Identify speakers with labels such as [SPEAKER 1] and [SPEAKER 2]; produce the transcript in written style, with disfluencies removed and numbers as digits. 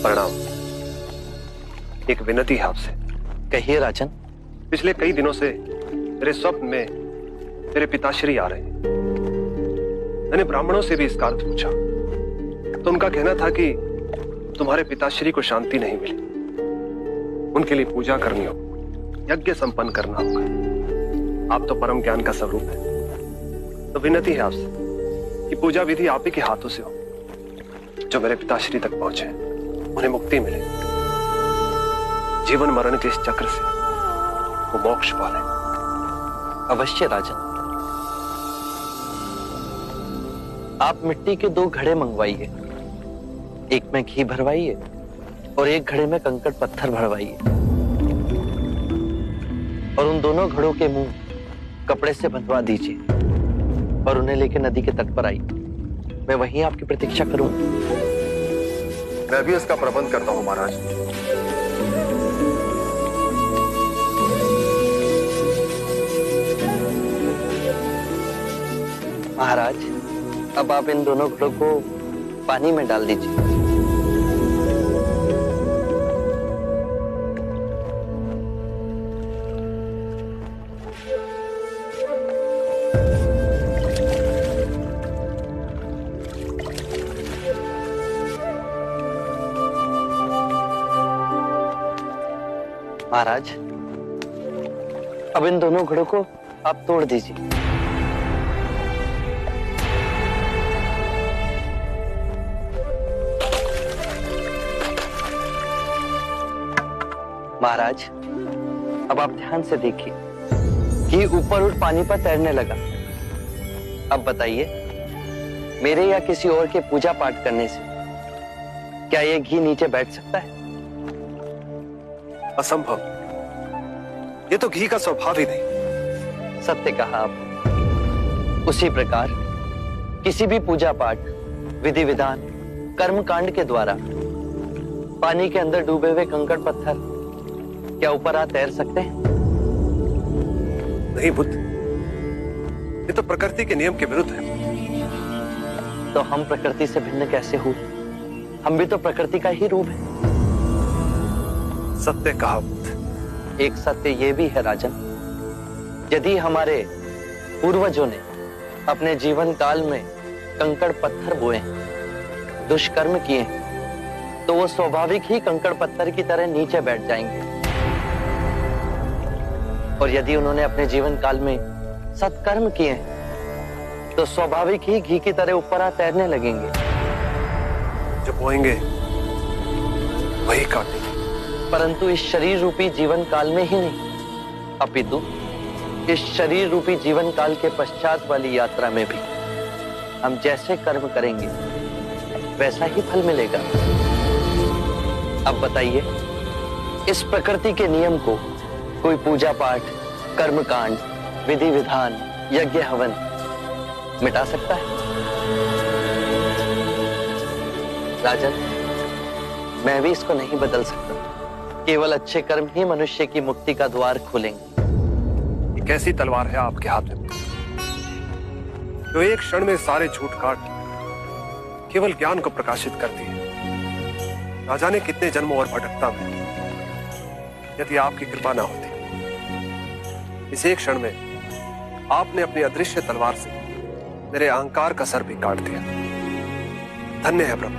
[SPEAKER 1] प्रणाम। एक विनती है आपसे।
[SPEAKER 2] कहिए राजन।
[SPEAKER 1] पिछले कई दिनों से मेरे स्वप्न में मेरे पिताश्री आ रहे हैं। मैंने ब्राह्मणों से भी इसका अर्थ पूछा तो उनका कहना था कि तुम्हारे पिताश्री को शांति नहीं मिली, उनके लिए पूजा करनी हो, यज्ञ संपन्न करना होगा। आप तो परम ज्ञान का स्वरूप है, तो विनती है आपसे कि पूजा विधि आप ही के हाथों से हो, जो मेरे पिताश्री तक पहुंचे, उन्हें मुक्ति मिले, जीवन मरण के इस चक्र से वो मोक्ष पाले।
[SPEAKER 2] अवश्य राजन। आप मिट्टी के 2 घड़े मंगवाइए, एक में घी भरवाइए और एक घड़े में कंकड़ पत्थर भरवाइए, और उन दोनों घड़ों के मुंह कपड़े से बंधवा दीजिए और उन्हें लेकर नदी के तट पर आइए। मैं वहीं आपकी प्रतीक्षा करूंगा।
[SPEAKER 1] मैं भी इसका प्रबंध करता हूं महाराज।
[SPEAKER 2] महाराज, अब आप इन दोनों घड़ों को पानी में डाल दीजिए। महाराज, अब इन दोनों घड़ों को आप तोड़ दीजिए। महाराज, अब आप ध्यान से देखिए कि ऊपर उठ पानी पर तैरने लगा। अब बताइए, मेरे या किसी और के पूजा पाठ करने से क्या ये घी नीचे बैठ सकता है?
[SPEAKER 1] असंभव। ये तो घी का स्वभाव ही नहीं।
[SPEAKER 2] सत्य कहा आप। उसी प्रकार किसी भी पूजा पाठ, विधि विधान, कर्म कांड के द्वारा पानी के अंदर डूबे हुए कंकड़ पत्थर क्या ऊपर आ तैर सकते हैं?
[SPEAKER 1] नहीं बुद्ध, ये तो प्रकृति के नियम के विरुद्ध है।
[SPEAKER 2] तो हम प्रकृति से भिन्न कैसे हुए? हम भी तो प्रकृति का ही रूप है।
[SPEAKER 1] सत्य कहा बुद्ध।
[SPEAKER 2] एक सत्य ये भी है राजन, यदि हमारे पूर्वजों ने अपने जीवन काल में कंकड़ पत्थर बोए, दुष्कर्म किए, तो वो स्वाभाविक ही कंकड़ पत्थर की तरह नीचे बैठ जाएंगे। और यदि उन्होंने अपने जीवन काल में सत्कर्म किए, तो स्वाभाविक ही घी की तरह ऊपर आ तैरने लगेंगे।
[SPEAKER 1] जो बोएंगे वही काटेंगे।
[SPEAKER 2] परंतु इस शरीर रूपी जीवन काल में ही नहीं, अपितु इस शरीर रूपी जीवन काल के पश्चात वाली यात्रा में भी हम जैसे कर्म करेंगे वैसा ही फल मिलेगा। अब बताइए, इस प्रकृति के नियम को कोई पूजा पाठ, कर्म कांड, विधि विधान, यज्ञ हवन मिटा सकता है? राजन, मैं भी इसको नहीं बदल सकता। केवल अच्छे कर्म ही मनुष्य की मुक्ति का द्वार खोलेंगे।
[SPEAKER 1] एक ऐसी तलवार है आपके हाथ में जो एक क्षण में सारे झूठ काट केवल ज्ञान को प्रकाशित करती है। ना जाने कितने जन्मों और भटकता में यदि आपकी कृपा ना होती, इस एक क्षण में आपने अपनी अदृश्य तलवार से मेरे अहंकार का सर भी काट दिया। धन्य है प्रभु।